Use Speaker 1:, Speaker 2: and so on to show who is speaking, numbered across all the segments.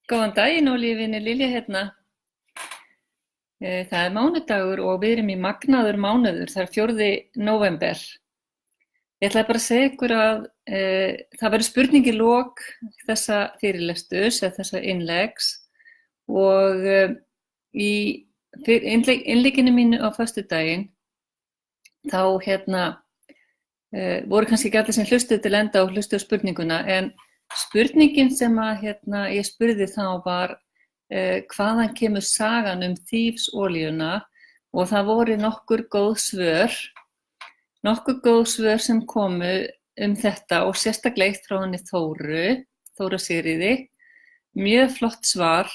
Speaker 1: Góðan daginn, Ólífinni, Lilja hérna. Það er mánudagur og við erum í magnaður mánuður, það er 4. nóvember. Ég ætlaði bara að segja ykkur að það verður spurning í lok þessa fyrirlesturs eða þessa innlegs og í innlegginu mínu á föstudaginn þá voru kannski ekki allir sem hlustuðu til enda og hlustuðu á spurninguna en spurningin sem að ég spurði þá var hvaðan kemur sagan þífsolíuna og það voru nokkur góð svör sem komu þetta og sérstaklega eitt frá henni Þóru Sigríði, mjög flott svar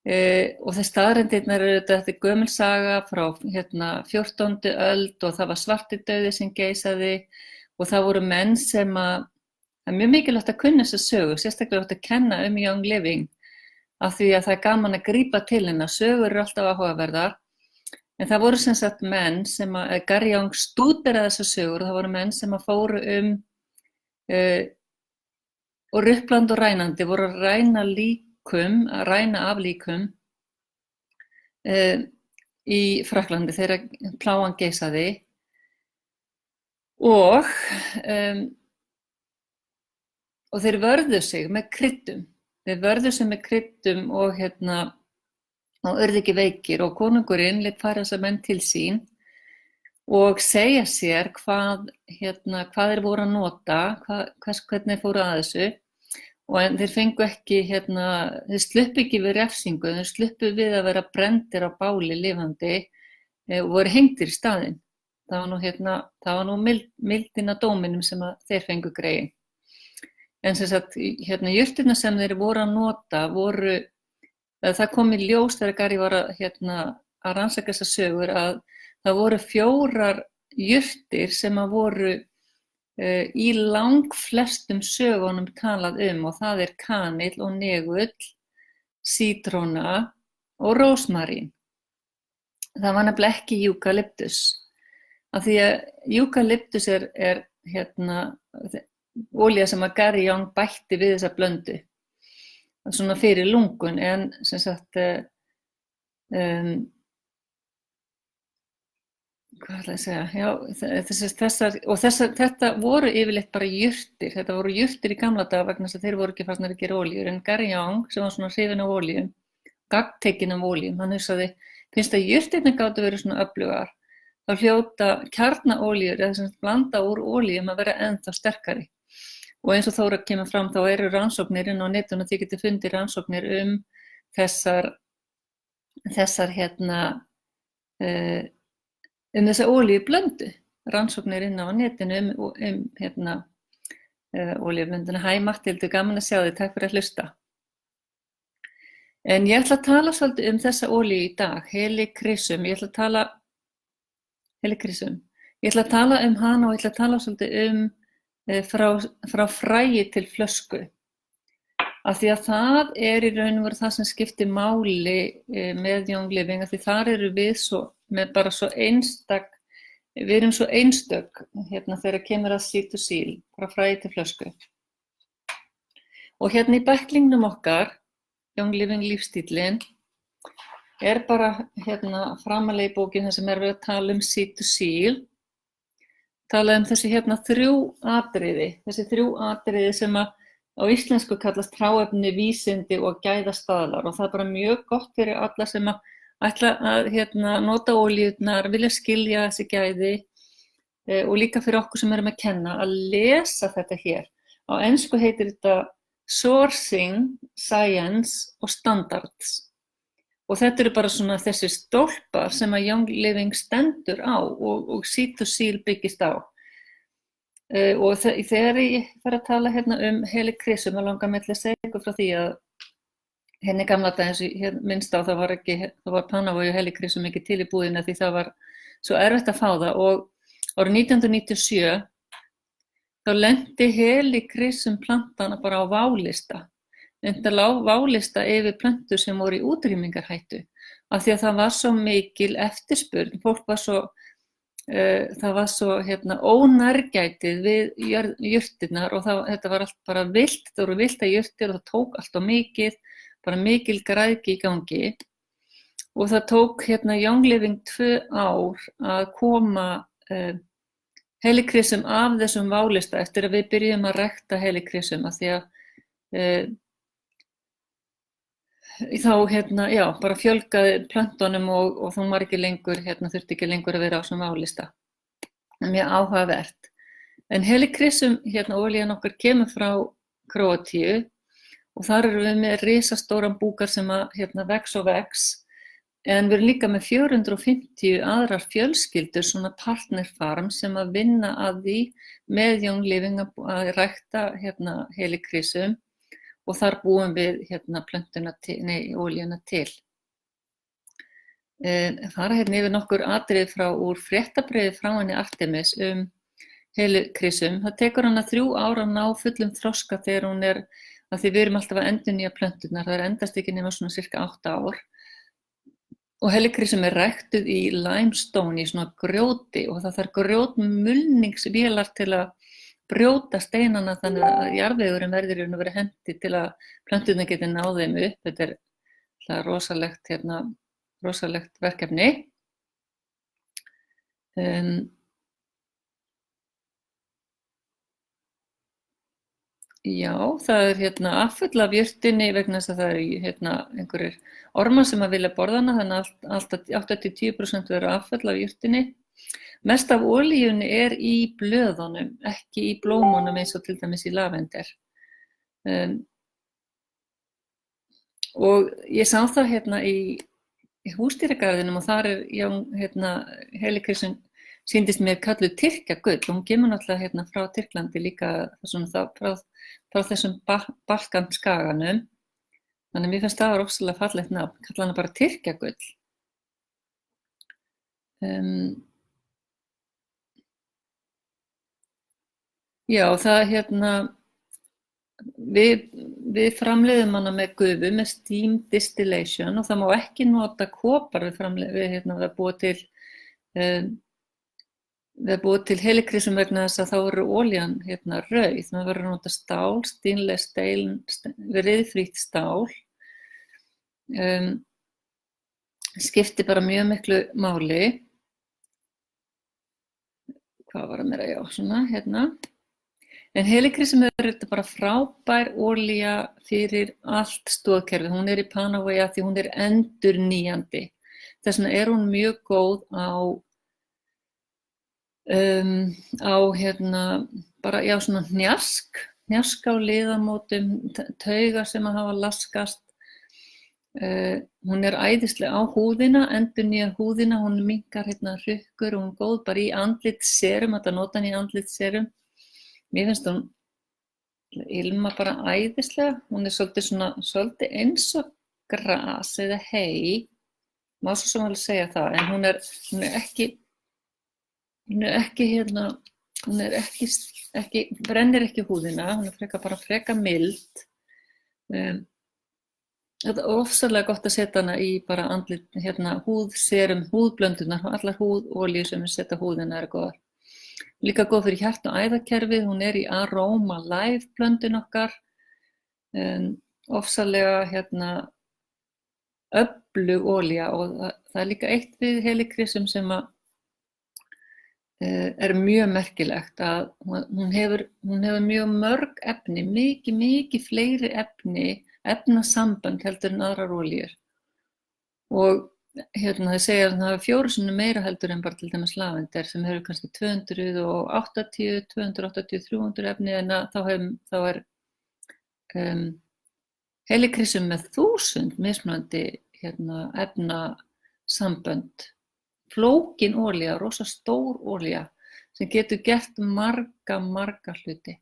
Speaker 1: og þeir staðreyndirnar eru þetta gömul saga frá 14. öld og það var svartidauði sem geisaði og það voru menn sem að það er mjög mikilvægt að kunna þessa sögu, sérstaklega að kenna Young Living af því að það er gaman að grípa til hennar, sögur eru alltaf áhugaverðar en það voru sem sagt menn sem að Gary Young stúderaði þessar sögur og það voru menn sem að fóru og ruplandi og rænandi voru að ræna af líkum í Frakklandi þegar plágan geisaði og þeir vörðu sig með kryddum. Þeir vörðu sig með kryddum og urðu ekki veikir og konungurinn lét færa þessa menn til sín og segja sér hvað þeir voru að nota, hvernig þeir fóru að þessu og þeir fengu ekki, þeir sluppu ekki við refsingu, þeir sluppu við að vera brenndir á báli lifandi og voru hengdir í staðinn. Það var nú mildin að dóminum sem að þeir fengu greiðin. En sem sagt, jurtirnar sem þeir voru að nota voru, það kom í ljós þegar Gary var að rannsaka þessar sögur að það voru 4 jurtir sem að voru í langflestum sögunum talað og það er kanill og negull, sítróna og rósmarín. Það var nefnilega ekki eukalyptus. Af því að eukalyptus er olía sem að Gary Young bætti við þessa blöndu svona fyrir lungun en sem sagt hvað ætla ég að segja já, þetta voru yfirleitt bara jurtir þetta voru jurtir í gamla daga vegna þess að þeir voru ekki farnir að gera olíur en Gary Young sem var svona hrifinn af olíum gagntekinn af olíum, hann hugsaði finnst að jurtirnar gátu verið svona öflugar þá hljóta kjarnaolíur eða sem sagt blanda úr olíum að vera ennþá sterkari og eins og Þóra kemur fram þá eru rannsóknir inn á netinu og þið getið fundið rannsóknir þessar þessa olíublöndu rannsóknir inn á netinu olíublönduna. Hæ Matthildur, gaman að sjá þig, takk fyrir að hlusta. En ég ætla að tala svolítið þessa olíu í dag, helichrysum. Ég ætla að tala hana og ég ætla að tala svolítið frá fræi til flösku. Af því að það er í raun og veru það sem skiptir máli með Young Living, af því þar eru við með bara svo við erum svo einstök þegar kemur að seed to seal, frá fræi til flösku. Og í bæklingnum okkar, Young Living lífstíllinn, er bara framalega í bókin þar sem er við að tala seed to seal, tala þessi 3 atriði, sem að á íslensku kallast hráefni, vísindi og gæðastaðlar og það er bara mjög gott fyrir alla sem að ætla að nota olíurnar, vilja skilja þessi gæði og líka fyrir okkur sem erum að kenna að lesa þetta hér. Á ensku heitir þetta Sourcing, Science og Standards og þetta eru bara svona þessi stólpar sem að Young Living stendur á og seed to seal byggist á. Og þegar ég fer að tala helichrysum og langar mig til að segja ykkur frá því að henni gamla dag eins og ég minnst á það var Panavoy og helichrysum ekki til í búðinni því það var svo erfitt að fá það og árið 1997 þá lenti helichrysum plantana bara á válista. Þetta lá válista yfir plöntur sem voru í útrýmingarhættu af því að það var svo mikil eftirspurn, fólk var svo það var svo ónærgætið við jurtirnar og þetta var allt bara villt, það voru villtar jurtir og það tók allt of mikið bara mikil græðgi í gangi og það tók Young Living 2 ár að koma helikrisum af þessum válista eftir að við byrjum að rækta helikrisum af því að þá já, bara fjölgaði plöntunum og þá var ekki lengur, þurfti ekki lengur að vera á þessum válista. Það er mjög áhugavert. En helikrisum, olían okkar kemur frá Króatíu og þar erum við með risastóran búkar sem að vex og vex. En við erum líka með 450 aðrar fjölskyldur, svona partnerfarm sem að vinna að því með Young Living að rækta helikrisum og þar búum við ólíuna til. Fara yfir nokkur atriði úr fréttabréfi frá henni Artemis helikrisum. Það tekur hana 3 ár að ná fullum þroska þegar hún að því við erum alltaf að endurnýja plönturnar, það endast ekki nema svona cirka 8 ár. Og helikrisum ræktuð í limestone, í svona grjóti og það þarf grjótmulningsvélar til að brjóta steinana þannig að jarðvegurinn verður í raun og veru henti til að plönturnar geti náð þeim upp. Þetta er rosalegt verkefni. Já, það er afföll af jurtinni vegna þess að það eru einhverjir ormar sem að vilja borða hana, þannig að alltaf 8-10% eru afföll af jurtinni. Mest af olíunni er í blöðunum, ekki í blómunum eins og til dæmis í lavender. Og ég sá það í húsdýragarðinum og þar helikrisum sýndist mér kölluð Tyrkjagull og hún kemur náttúrulega frá Tyrklandi líka frá þessum Balkanskaganum. Þannig að mér finnst það rosalega fallegt nafn, kalla hana bara Tyrkjagull. Já, það við framleiðum hana með gufu, með steam distillation og það má ekki nota kopar við búið til helikrisum vegna þess að þá eru olían rauð. Það verður að nota stál, stainless steel, ryðfrítt stál. Skiptir bara mjög miklu máli. Hvað var að meira? Já, svona, En helikrisum er þetta bara frábær olía fyrir allt stoðkerfið. Hún er í Panaway því hún er endurnýjandi. Þess vegna er hún mjög góð á bara, já, svona hnjask á liðamótum, taugar sem að hafa laskast. Hún er æðisleg á húðina, endurnýjar húðina, hún minnkar hrukkur og hún er góð bara í andlitsserum, þetta nota hann í andlitsserum. Mér finnst hún ilma bara æðislega, hún er svolítið eins og gras eða hey, má svo sem alveg segja það, en hún er ekki brennir ekki húðina, hún er bara frekar mild. Það er ofsalega gott að setja hana í bara andlit, húðserum, húðblöndunar, allar húðolíu sem við setja húðina eru góðar. Líka góð fyrir hjart- og æðakerfið, hún er í Aroma Live blöndun okkar, ofsalega öflug olía og það er líka eitt við helikrisum sem er mjög merkilegt að hún hefur mjög mörg efni, mikið fleiri efnasambönd heldur en aðrar olíur og það segja að það hafa 4 sinnum meira heldur en bara til dæmis lavender sem hefur kannski 280, 300 efni en þá er helikrisum með 1000 mismunandi efnasambönd. Flókin olía, rosa stór olía sem getur gert marga hluti.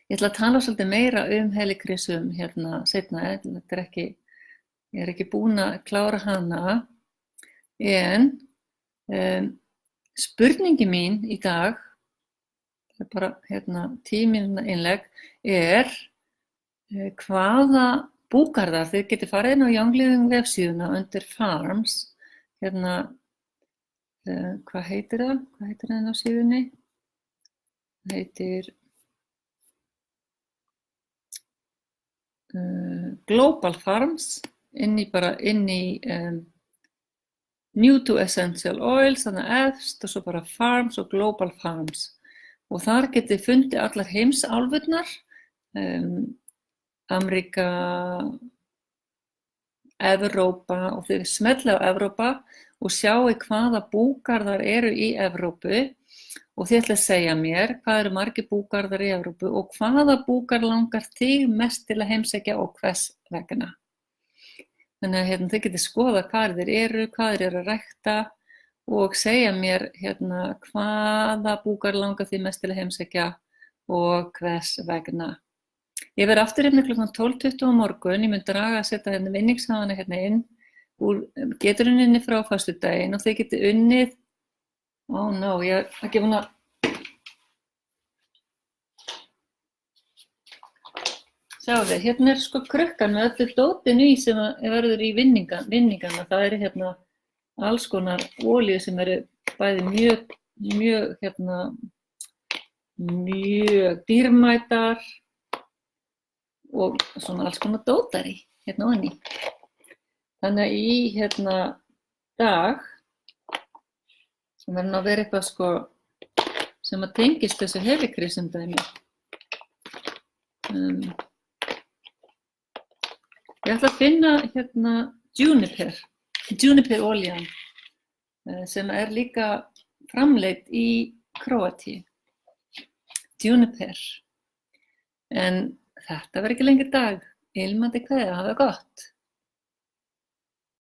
Speaker 1: Ég ætla að tala svolítið meira helikrisum seinna, ég er ekki búin að klára hana, en spurningi mín í dag, það er bara 10 mínútna innlegg, hvaða búgarðar, þið getið farið inn á Young Living vefsíðuna undir Farms, hvað heitir það? Hvað heitir það á síðunni? Það heitir Global Farms, bara inn í New to Essential Oils, þannig efst og svo bara Farms og Global Farms. Og þar getið fundið allar heimsálfurnar, Ameríka, Evrópa, og þið smellið á Evrópa og sjáu hvaða búgarðar eru í Evrópu og þið ætla að segja mér hvað eru margir búgarðar í Evrópu og hvaða búgarð langar þig mest til að heimsækja og hvers vegna. Þannig að þið getið skoða hvað þeir eru að rækta og segja mér hvaða búgarð langar þig mest til að heimsækja og hvers vegna. Ég verð aftur klukkan 12:20 á morgun, ég mun draga að setja vinningshafana inn úr geturinninni frá föstudaginn og þið getið unnið, ég er ekki búin að sjáðu, hérna er sko krukkan með öllu dótinu í sem verður í vinningana, það eru alls konar olíu sem eru bæði mjög dýrmætar og svona alls konar dótar í ofan í. Þannig að í dag sem verður að vera eitthvað sko sem að tengist þessu hefikrisundæmi. Ég ætla að finna juniper olían sem er líka framleidd í Króatíu. Juniper. En þetta verður ekki lengur dag. Ilmandi kveðja, hafa það gott.